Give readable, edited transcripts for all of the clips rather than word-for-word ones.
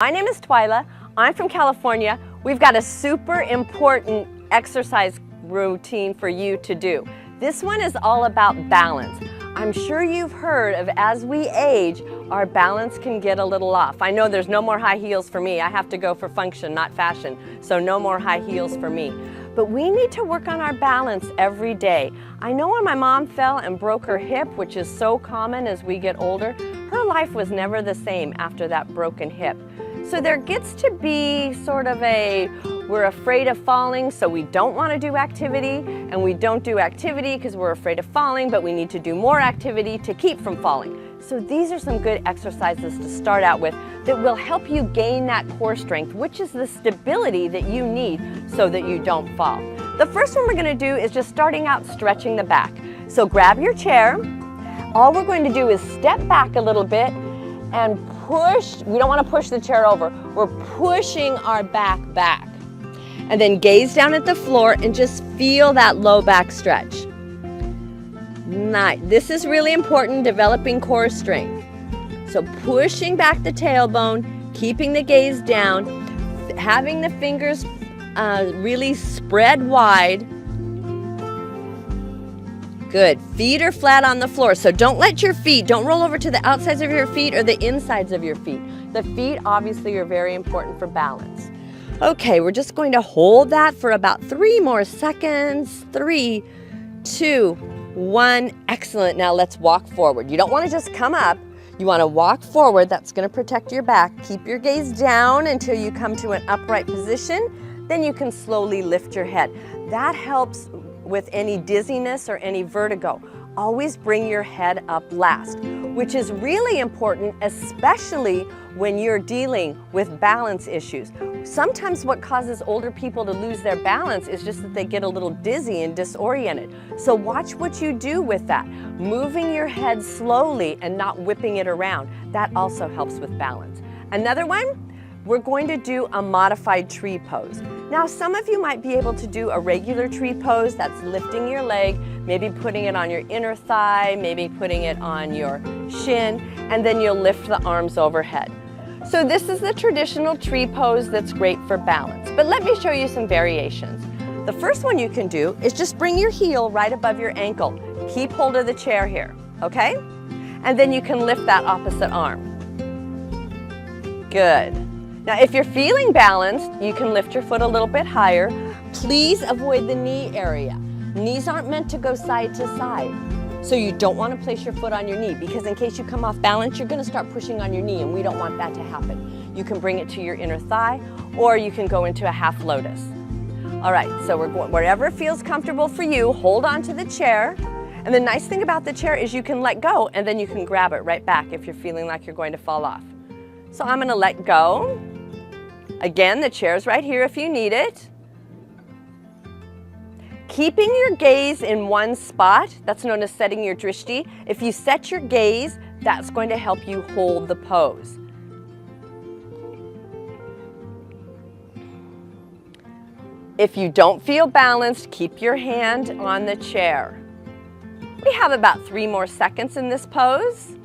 My name is Twyla. I'm from California. We've got a super important exercise routine for you to do. This one is all about balance. I'm sure you've heard of as we age, our balance can get a little off. I know there's no more high heels for me. I have to go for function, not fashion. So no more high heels for me. But we need to work on our balance every day. I know when my mom fell and broke her hip, which is so common as we get older, her life was never the same after that broken hip. So there gets to be sort of we're afraid of falling, so we don't want to do activity, and we don't do activity because we're afraid of falling, but we need to do more activity to keep from falling. So these are some good exercises to start out with that will help you gain that core strength, which is the stability that you need so that you don't fall. The first one we're going to do is just starting out stretching the back. So grab your chair. All we're going to do is step back a little bit and push. We don't want to push the chair over. We're pushing our back. And then gaze down at the floor and just feel that low back stretch. Nice. This is really important, developing core strength. So pushing back the tailbone, keeping the gaze down, having the fingers really spread wide. Good. Feet are flat on the floor, so don't roll over to the outsides of your feet or the insides of your feet. The feet obviously are very important for balance. Okay, we're just going to hold that for about 3 more seconds. 3, 2, 1. Excellent. Now let's walk forward. You don't want to just come up. You want to walk forward. That's going to protect your back. Keep your gaze down until you come to an upright position. Then you can slowly lift your head. That helps with any dizziness or any vertigo. Always bring your head up last, which is really important, especially when you're dealing with balance issues. Sometimes what causes older people to lose their balance is just that they get a little dizzy and disoriented. So watch what you do with that. Moving your head slowly and not whipping it around. That also helps with balance. Another one, we're going to do a modified tree pose. Now, some of you might be able to do a regular tree pose. That's lifting your leg, maybe putting it on your inner thigh, maybe putting it on your shin, and then you'll lift the arms overhead. So this is the traditional tree pose that's great for balance. But let me show you some variations. The first one you can do is just bring your heel right above your ankle. Keep hold of the chair here, okay? And then you can lift that opposite arm. Good. Now, if you're feeling balanced, you can lift your foot a little bit higher. Please avoid the knee area. Knees aren't meant to go side to side. So you don't want to place your foot on your knee because in case you come off balance, you're going to start pushing on your knee, and we don't want that to happen. You can bring it to your inner thigh, or you can go into a half lotus. All right, so we're going wherever feels comfortable for you. Hold on to the chair. And the nice thing about the chair is you can let go, and then you can grab it right back if you're feeling like you're going to fall off. So I'm going to let go. Again, the chair's right here if you need it. Keeping your gaze in one spot, that's known as setting your drishti. If you set your gaze, that's going to help you hold the pose. If you don't feel balanced, keep your hand on the chair. We have about 3 more seconds in this pose.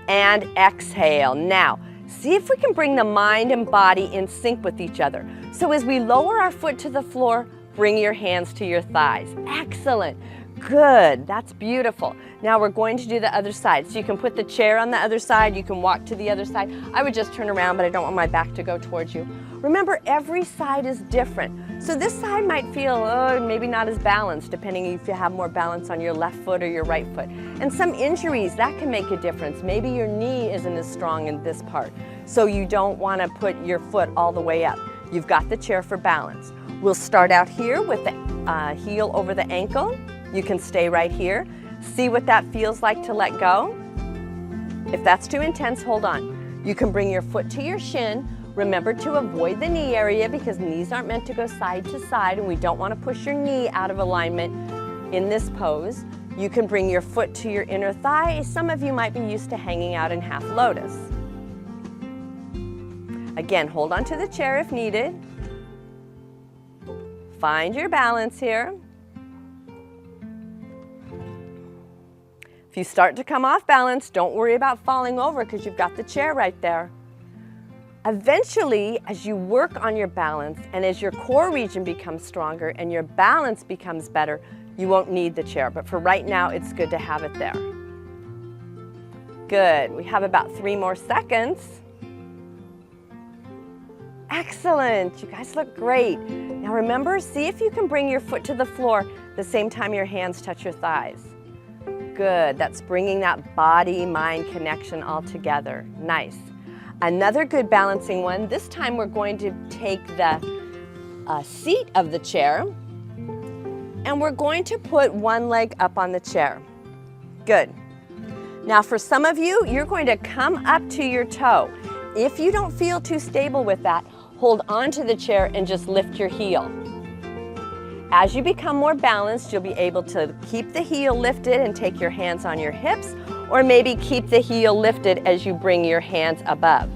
And exhale. Now, see if we can bring the mind and body in sync with each other. So as we lower our foot to the floor, bring your hands to your thighs. Excellent. Good. That's beautiful. Now we're going to do the other side. So you can put the chair on the other side. You can walk to the other side. I would just turn around, but I don't want my back to go towards you. Remember, every side is different. So this side might feel maybe not as balanced, depending if you have more balance on your left foot or your right foot. And some injuries, that can make a difference. Maybe your knee isn't as strong in this part. So you don't want to put your foot all the way up. You've got the chair for balance. We'll start out here with the heel over the ankle. You can stay right here. See what that feels like to let go. If that's too intense, hold on. You can bring your foot to your shin. Remember to avoid the knee area because knees aren't meant to go side to side, and we don't want to push your knee out of alignment in this pose. You can bring your foot to your inner thigh. Some of you might be used to hanging out in half lotus. Again, hold on to the chair if needed. Find your balance here. If you start to come off balance, don't worry about falling over because you've got the chair right there. Eventually, as you work on your balance and as your core region becomes stronger and your balance becomes better, you won't need the chair. But for right now, it's good to have it there. Good. We have about 3 more seconds. Excellent. You guys look great. Now remember, see if you can bring your foot to the floor the same time your hands touch your thighs. Good. That's bringing that body-mind connection all together. Nice. Another good balancing one. This time we're going to take the seat of the chair and we're going to put one leg up on the chair. Good. Now for some of you, you're going to come up to your toe. If you don't feel too stable with that, hold on to the chair and just lift your heel. As you become more balanced, you'll be able to keep the heel lifted and take your hands on your hips, or maybe keep the heel lifted as you bring your hands above.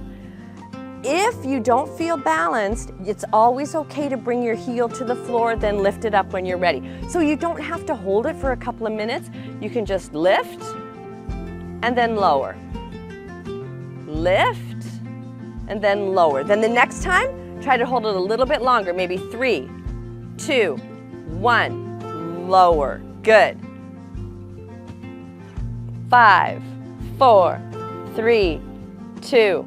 If you don't feel balanced, it's always okay to bring your heel to the floor, then lift it up when you're ready. So you don't have to hold it for a couple of minutes. You can just lift and then lower. Lift and then lower. Then the next time, try to hold it a little bit longer, maybe 3, 2, 1, lower. Good. 5, 4, 3, 2,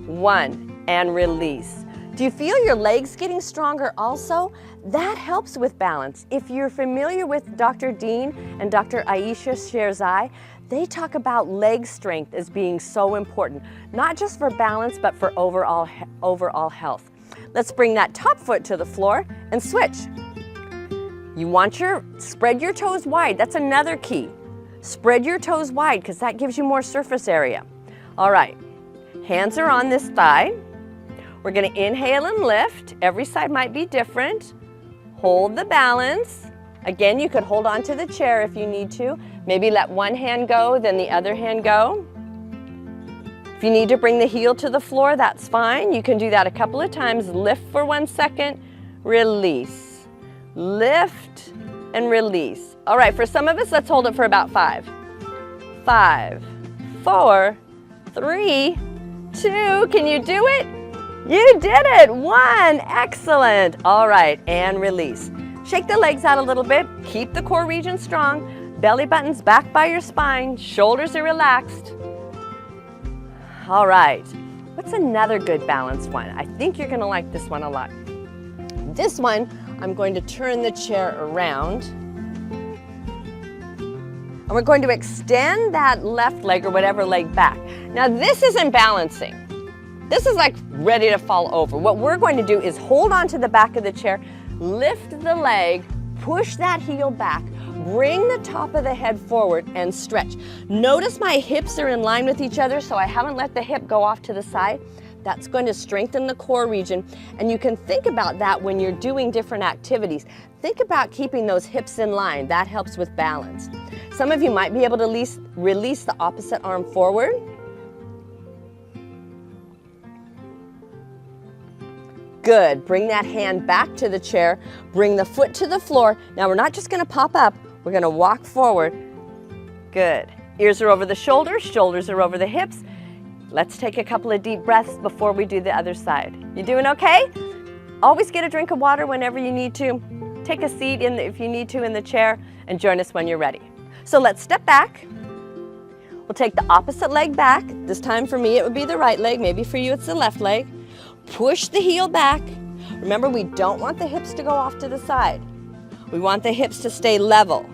1, and release. Do you feel your legs getting stronger also? That helps with balance. If you're familiar with Dr. Dean and Dr. Aisha Sherzai, they talk about leg strength as being so important, not just for balance, but for overall health. Let's bring that top foot to the floor and switch. You want spread your toes wide. That's another key. Spread your toes wide because that gives you more surface area. All right, hands are on this thigh. We're going to inhale and lift. Every side might be different. Hold the balance. Again, you could hold on to the chair if you need to. Maybe let one hand go, then the other hand go. If you need to bring the heel to the floor, that's fine. You can do that a couple of times. Lift for 1 second, release. Lift and release. All right, for some of us, let's hold it for about 5. 5, 4, 3, 2, can you do it? You did it, 1, excellent. All right, and release. Shake the legs out a little bit, keep the core region strong, belly button's back by your spine, shoulders are relaxed. All right, what's another good balance one? I think you're gonna like this one a lot. This one, I'm going to turn the chair around. And we're going to extend that left leg or whatever leg back. Now this isn't balancing. This is like ready to fall over. What we're going to do is hold on to the back of the chair, lift the leg, push that heel back, bring the top of the head forward and stretch. Notice my hips are in line with each other, so I haven't let the hip go off to the side. That's going to strengthen the core region, and you can think about that when you're doing different activities. Think about keeping those hips in line. That helps with balance. Some of you might be able to release the opposite arm forward. Good. Bring that hand back to the chair. Bring the foot to the floor. Now we're not just going to pop up. We're going to walk forward. Good. Ears are over the shoulders. Shoulders are over the hips. Let's take a couple of deep breaths before we do the other side. You doing okay? Always get a drink of water whenever you need to. Take a seat if you need to in the chair and join us when you're ready. So let's step back. We'll take the opposite leg back. This time for me it would be the right leg. Maybe for you it's the left leg. Push the heel back. Remember, we don't want the hips to go off to the side. We want the hips to stay level.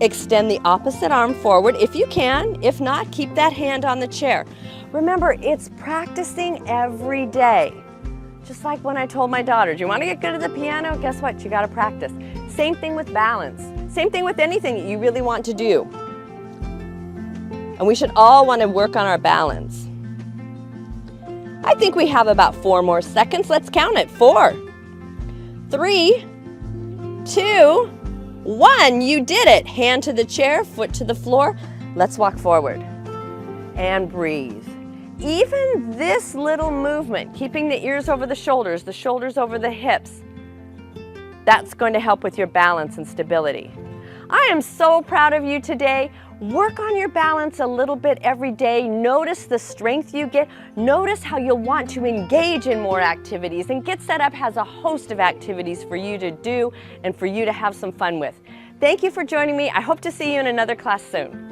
Extend the opposite arm forward if you can. If not, keep that hand on the chair. Remember, it's practicing every day. Just like when I told my daughter, do you want to get good at the piano? Guess what? You got to practice. Same thing with balance. Same thing with anything that you really want to do. And we should all want to work on our balance. I think we have about 4 more seconds. Let's count it. 4, 3, 2, 1. You did it. Hand to the chair, foot to the floor. Let's walk forward and breathe. Even this little movement, keeping the ears over the shoulders over the hips, that's going to help with your balance and stability. I am so proud of you today. Work on your balance a little bit every day. Notice the strength you get. Notice how you'll want to engage in more activities. And Get Set Up has a host of activities for you to do and for you to have some fun with. Thank you for joining me. I hope to see you in another class soon.